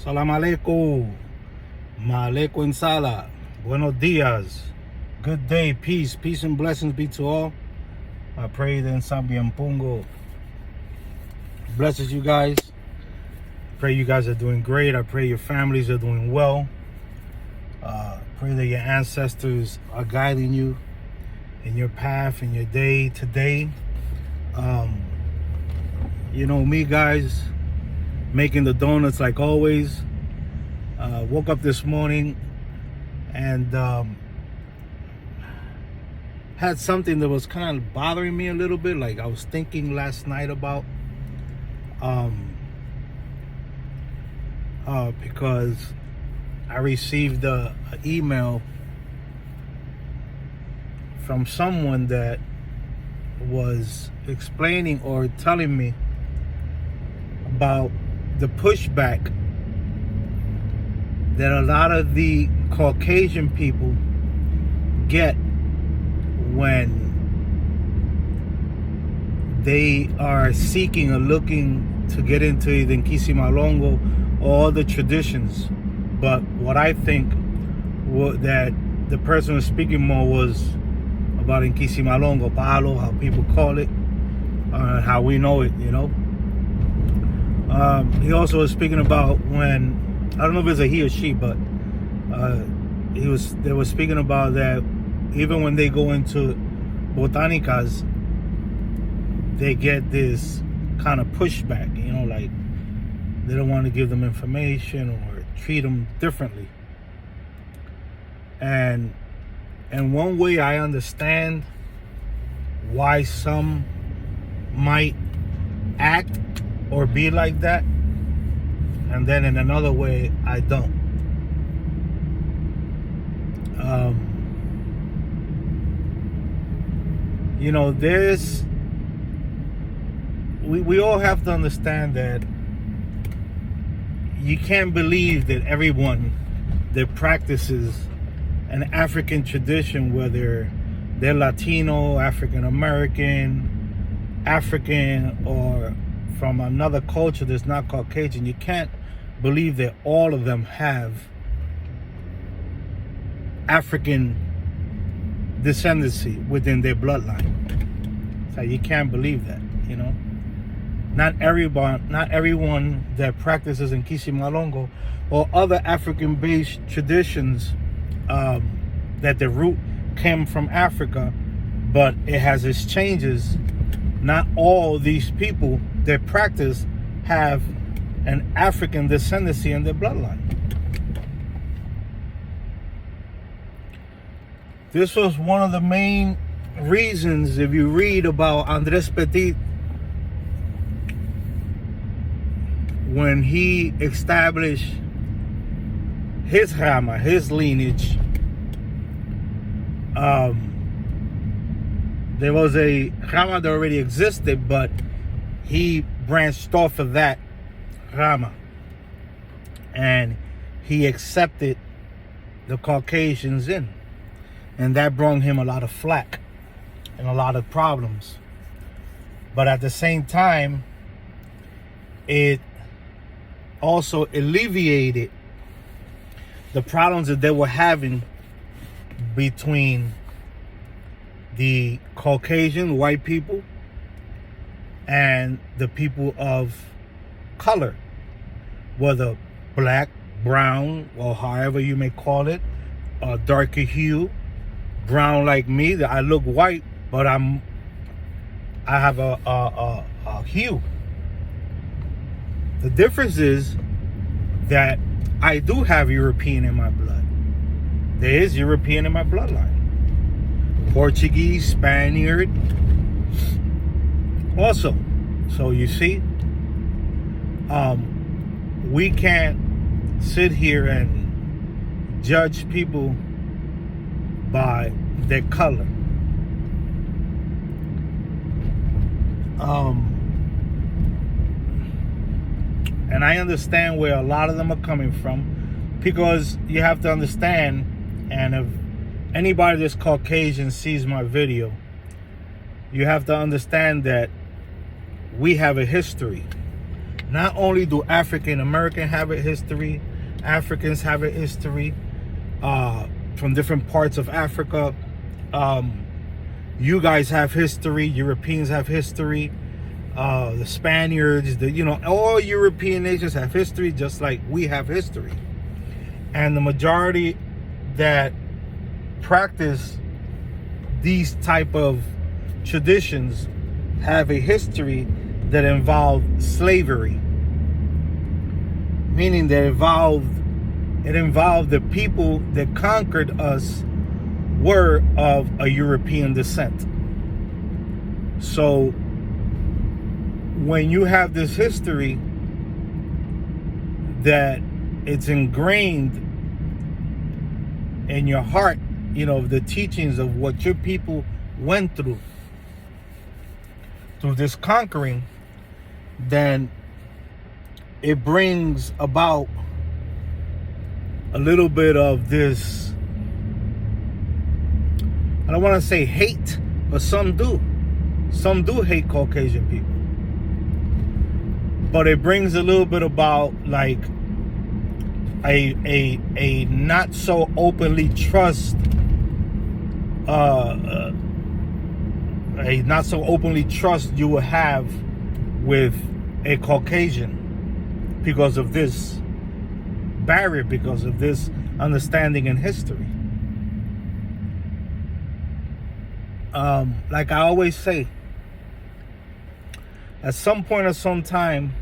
Salam alaikum. Maalaikum salam. Buenos dias. Good day. Peace. Peace and blessings be to all. I pray that Sambian Pungo blesses you guys. Pray you guys are doing great. I pray your families are doing well. Pray that your ancestors are guiding you in your path, in your day today. You know me, guys, making the donuts like always. Woke up this morning and had something that was kind of bothering me a little bit. Like I was thinking last night about because I received an email from someone that was explaining or telling me about the pushback that a lot of the Caucasian people get when they are seeking or looking to get into either Nkisi Malongo or other traditions. But what I think that the person was speaking more was about Nkisi Malongo, Palo, how people call it, how we know it, you know. He also was speaking about when, I don't know if it's a he or she, but they were speaking about that even when they go into botanicas, they get this kind of pushback, you know, like they don't want to give them information or treat them differently. And one way I understand why some might act or be like that, and then in another way I don't. You know, we all have to understand that you can't believe that everyone that practices an African tradition, whether they're Latino, African American, African, or from another culture that's not Caucasian, you can't believe that all of them have African descendancy within their bloodline. So you can't believe that, you know. Not everyone that practices Nkisi Malongo or other African-based traditions that the root came from Africa, but it has its changes. Not all these people that practice have an African descendancy in their bloodline. This was one of the main reasons, if you read about Andres Petit, when he established his Rama, his lineage, there was a Rama that already existed, but he branched off of that Rama and he accepted the Caucasians in, and that brought him a lot of flack and a lot of problems. But at the same time, it also alleviated the problems that they were having between the Caucasian white people and the people of color, whether black, brown, or however you may call it, darker hue, brown like me, that I look white, but I have a hue. The difference is that I do have European in my blood. There is European in my bloodline. Portuguese, Spaniard, also. So you see, we can't sit here and judge people by their color. And I understand where a lot of them are coming from, because you have to understand, and if anybody that's Caucasian sees my video, you have to understand that we have a history. Not only do African American have a history, Africans have a history from different parts of Africa. You guys have history. Europeans have history. The Spaniards, all European nations have history, just like we have history. And the majority that practice these type of traditions have a history that involved slavery, meaning that it involved the people that conquered us were of a European descent. So when you have this history that it's ingrained in your heart, the teachings of what your people went through this conquering, then it brings about a little bit of this, I don't want to say hate, but some do hate Caucasian people. But it brings a little bit about like a not so openly trust, a not so openly trust you will have with a Caucasian because of this barrier, because of this understanding in history. Like I always say, at some point or some time,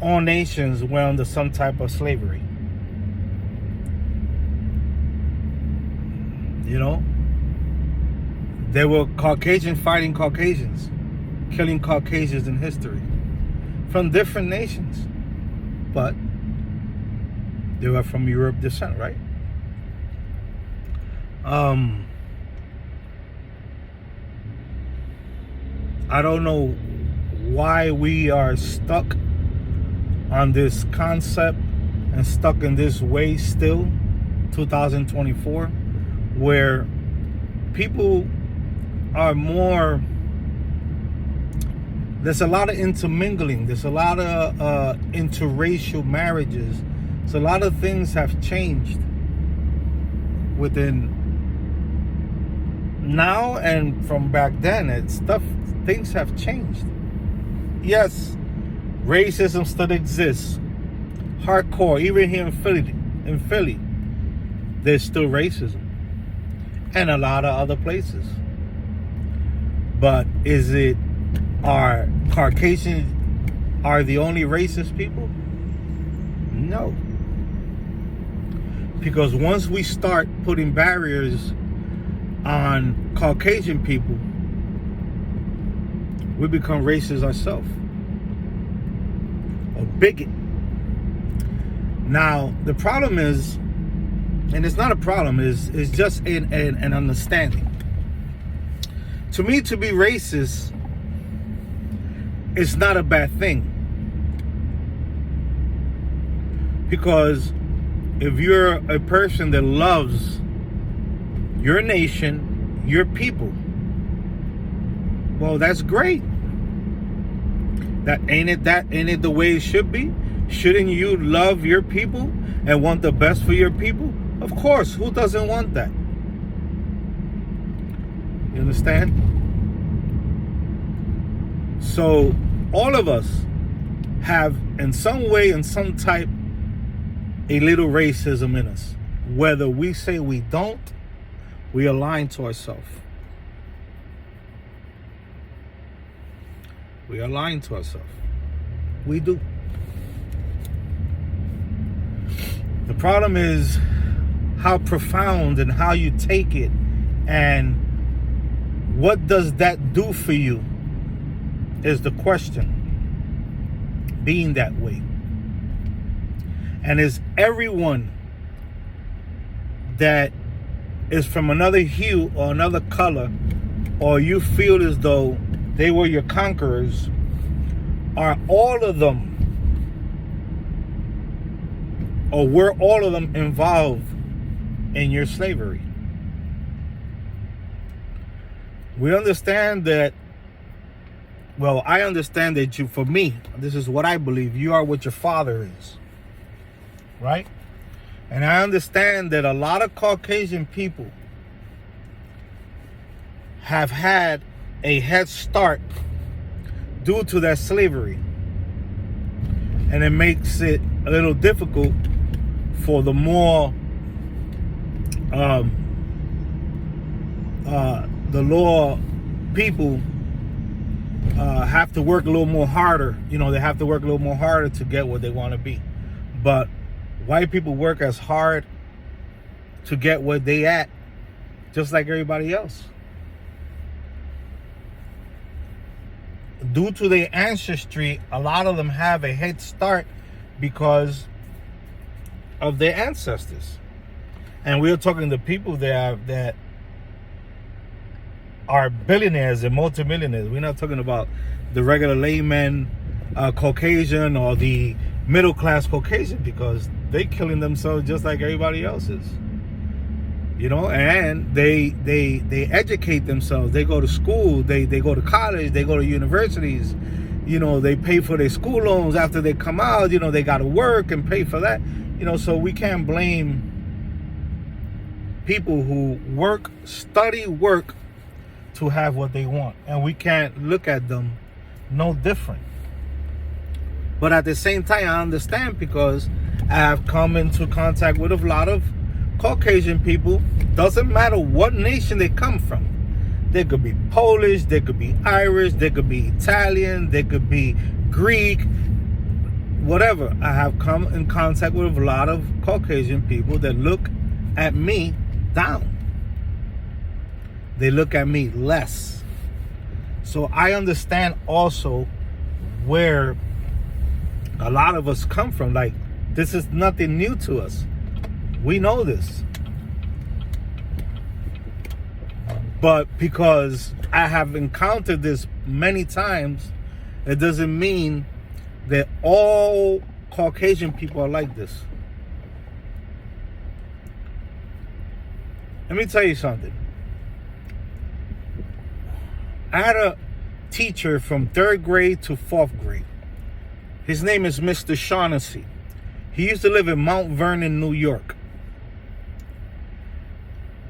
all nations were under some type of slavery. There were Caucasians fighting Caucasians, killing Caucasians in history from different nations, but they were from Europe descent, right? I don't know why we are stuck on this concept and stuck in this way still, 2024, where people are more, there's a lot of intermingling, there's a lot of interracial marriages. So a lot of things have changed within now and from back then. Things have changed. Yes, racism still exists, hardcore. Even here in Philly, there's still racism, and a lot of other places. But is it our Caucasians are the only racist people? No. Because once we start putting barriers on Caucasian people, we become racist ourselves, or bigot. Now, the problem is, and it's not a problem, it's just an understanding. To me, to be racist is not a bad thing. Because if you're a person that loves your nation, your people, well, that's great. Ain't it the way it should be? Shouldn't you love your people and want the best for your people? Of course, who doesn't want that? You understand? So all of us have, in some way, in some type, a little racism in us. Whether we say we don't, we are lying to ourselves. We are lying to ourselves. We do. The problem is how profound and how you take it, and what does that do for you is the question. Being that way. And is everyone that is from another hue or another color, or you feel as though they were your conquerors, are all of them, or were all of them involved in your slavery? We understand that Well, I understand that for me, this is what I believe. You are what your father is, right? And I understand that a lot of Caucasian people have had a head start due to that slavery. And it makes it a little difficult for the more the lower people have to work a little more harder. You know, they have to work a little more harder to get what they want to be. But white people work as hard to get what they at, just like everybody else. Due to their ancestry, a lot of them have a head start because of their ancestors. And we're talking to people that are billionaires and multimillionaires. We're not talking about the regular layman Caucasian or the middle class Caucasian, because they killing themselves just like everybody else is. You know, and they educate themselves. They go to school, they go to college, they go to universities. You know, they pay for their school loans after they come out. You know, they got to work and pay for that. You know, so we can't blame people who study work to have what they want. And we can't look at them no different. But at the same time, I understand, because I have come into contact with a lot of Caucasian people. Doesn't matter what nation they come from. They could be Polish, they could be Irish, they could be Italian, they could be Greek, whatever. I have come in contact with a lot of Caucasian people that look at me down. They look at me less. So I understand also where a lot of us come from. Like, this is nothing new to us. We know this. But because I have encountered this many times, it doesn't mean that all Caucasian people are like this. Let me tell you something. I had a teacher from 3rd grade to 4th grade. His name is Mr. Shaughnessy. He used to live in Mount Vernon, New York.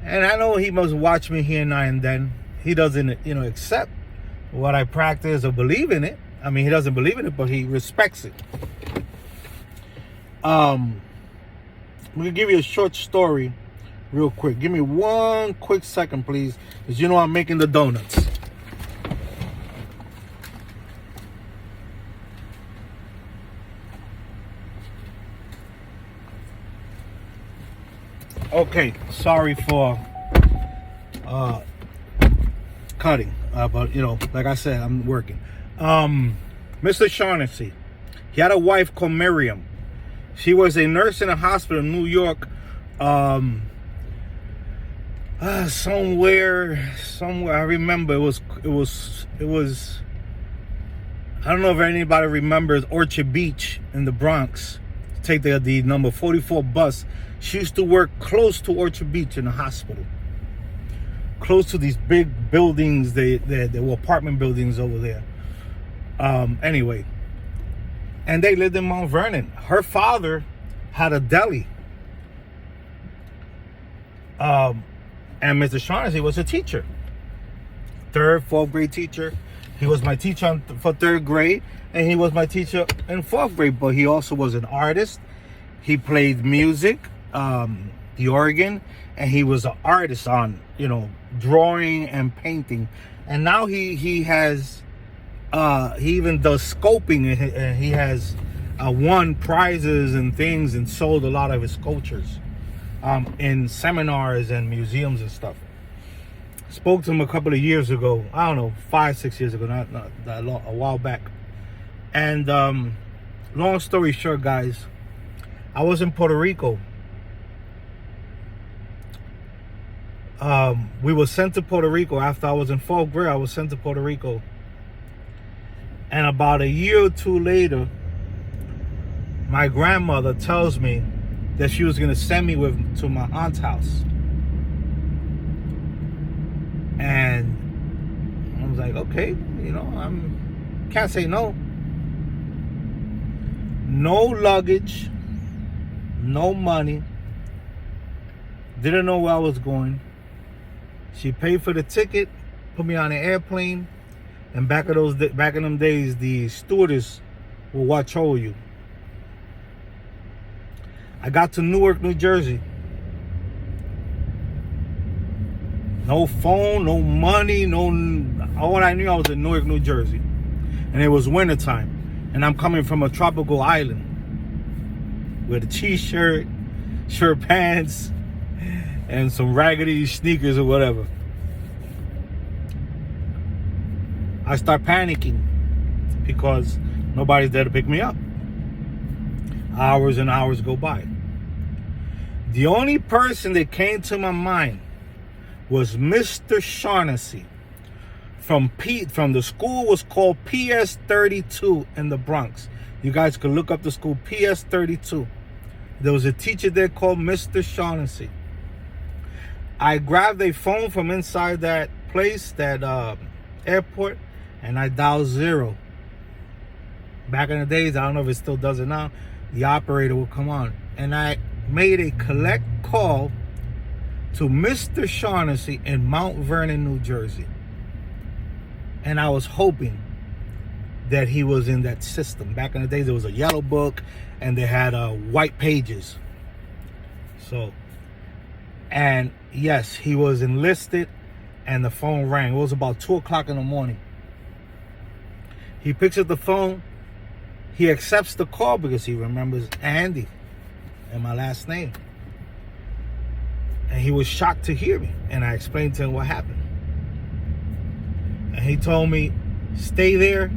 And I know he must watch me here now and then. He doesn't, accept what I practice or believe in it. I mean, he doesn't believe in it, but he respects it. I'm going to give you a short story real quick. Give me one quick second, please. Because you know I'm making the donuts. Okay, sorry for cutting, but like I said, I'm working. Mr. Shaughnessy, he had a wife called Miriam. She was a nurse in a hospital in New York, somewhere. I remember it was. I don't know if anybody remembers Orchard Beach in the Bronx. Take the number 44 bus. She used to work close to Orchard Beach in the hospital. Close to these big buildings. There were apartment buildings over there. Anyway. And they lived in Mount Vernon. Her father had a deli. And Mr. Shaughnessy was a teacher. 3rd, 4th grade teacher. He was my teacher for 3rd grade. And he was my teacher in 4th grade. But he also was an artist. He played music. The organ, and he was an artist on drawing and painting. And now he has he even does sculpting, and he has won prizes and things and sold a lot of his sculptures in seminars and museums and stuff. Spoke to him a couple of years ago. I don't know, 5-6 years ago, not that long, a while back. And long story short, guys, I was in Puerto Rico. We were sent to Puerto Rico after I was in 4th grade. I was sent to Puerto Rico, and about a year or two later, my grandmother tells me that she was going to send me to my aunt's house. And I was like, okay, Can't say no. No luggage, no money. Didn't know where I was going. She paid for the ticket, put me on an airplane, and back in them days, the stewardess will watch over you. I got to Newark, New Jersey. No phone, no money, all I knew I was in Newark, New Jersey. And it was wintertime. And I'm coming from a tropical island with a t-shirt, shirt pants, and some raggedy sneakers or whatever. I start panicking because nobody's there to pick me up. Hours and hours go by. The only person that came to my mind was Mr. Shaughnessy from the school was called PS 32 in the Bronx. You guys could look up the school, PS 32. There was a teacher there called Mr. Shaughnessy. I grabbed a phone from inside that place, that airport, and I dialed 0. Back in the days, I don't know if it still does it now, the operator would come on. And I made a collect call to Mr. Shaughnessy in Mount Vernon, New Jersey. And I was hoping that he was in that system. Back in the days, there was a yellow book and they had white pages. So, and yes, he was enlisted and the phone rang. It was about 2 o'clock in the morning. He picks up the phone. He accepts the call because he remembers Andy and my last name. And he was shocked to hear me. And I explained to him what happened. And he told me, stay there.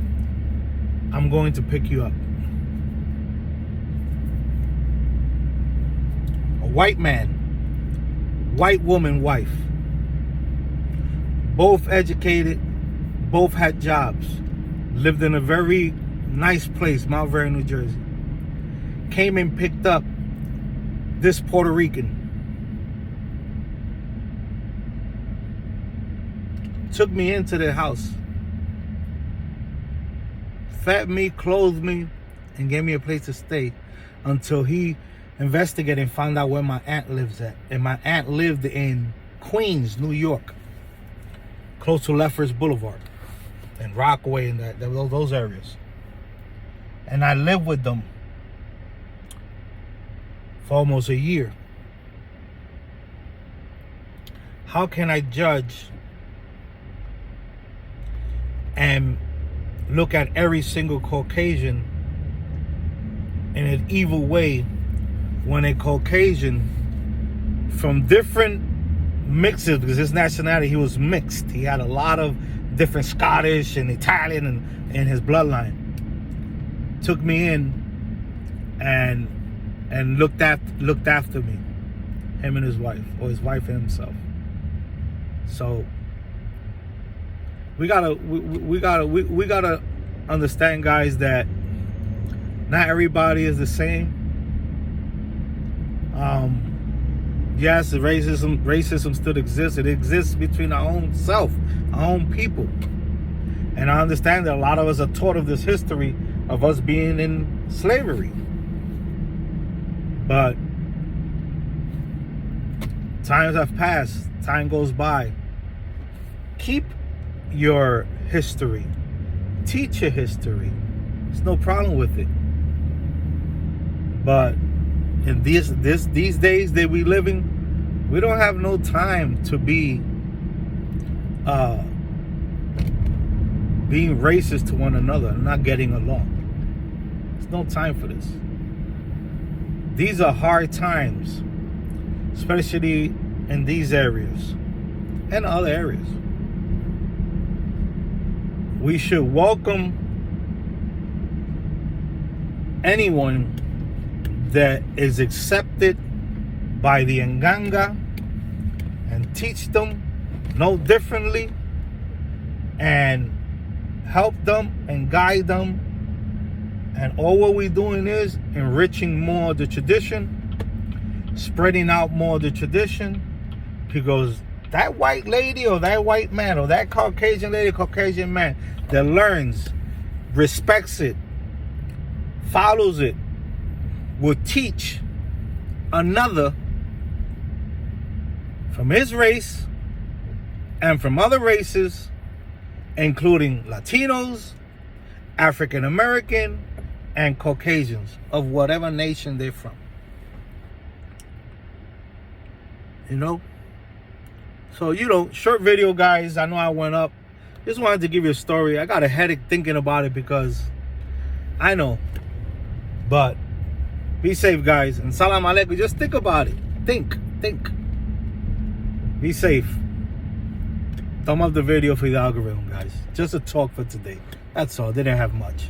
I'm going to pick you up. A white man, white woman, wife. Both educated, both had jobs. Lived in a very nice place, Mount Vernon, New Jersey. Came and picked up this Puerto Rican. Took me into their house. Fed me, clothed me, and gave me a place to stay until he investigated and found out where my aunt lives at. And my aunt lived in Queens, New York, close to Lefferts Boulevard and Rockaway and those areas. And I lived with them for almost a year. How can I judge and look at every single Caucasian in an evil way when a Caucasian from different mixes, because his nationality, he was mixed. He had a lot of different Scottish and Italian in his bloodline. Took me in and looked after me, him and his wife, or his wife and himself. So we gotta understand, guys, that not everybody is the same. Yes, racism still exists. It exists between our own self, our own people. And I understand that a lot of us are taught of this history of us being in slavery. But times have passed. Time goes by. Keep your history. Teach your history. There's no problem with it. But in these days that we living, we don't have no time to be being racist to one another and not getting along. There's no time for this. These are hard times, especially in these areas and other areas. We should welcome anyone that is accepted by the Nganga and teach them, know differently, and help them and guide them. And all what we're doing is enriching more of the tradition, spreading out more of the tradition, because that white lady or that white man or that Caucasian lady, Caucasian man that learns respects it, follows it, will teach another from his race and from other races, including Latinos, African American, and Caucasians of whatever nation they're from. You know? So, short video, guys. I know I went up. Just wanted to give you a story. I got a headache thinking about it because I know. But be safe, guys. And salam alaikum. Just think about it. Think. Be safe. Thumb up the video for the algorithm, guys. Just a talk for today. That's all. Didn't have much.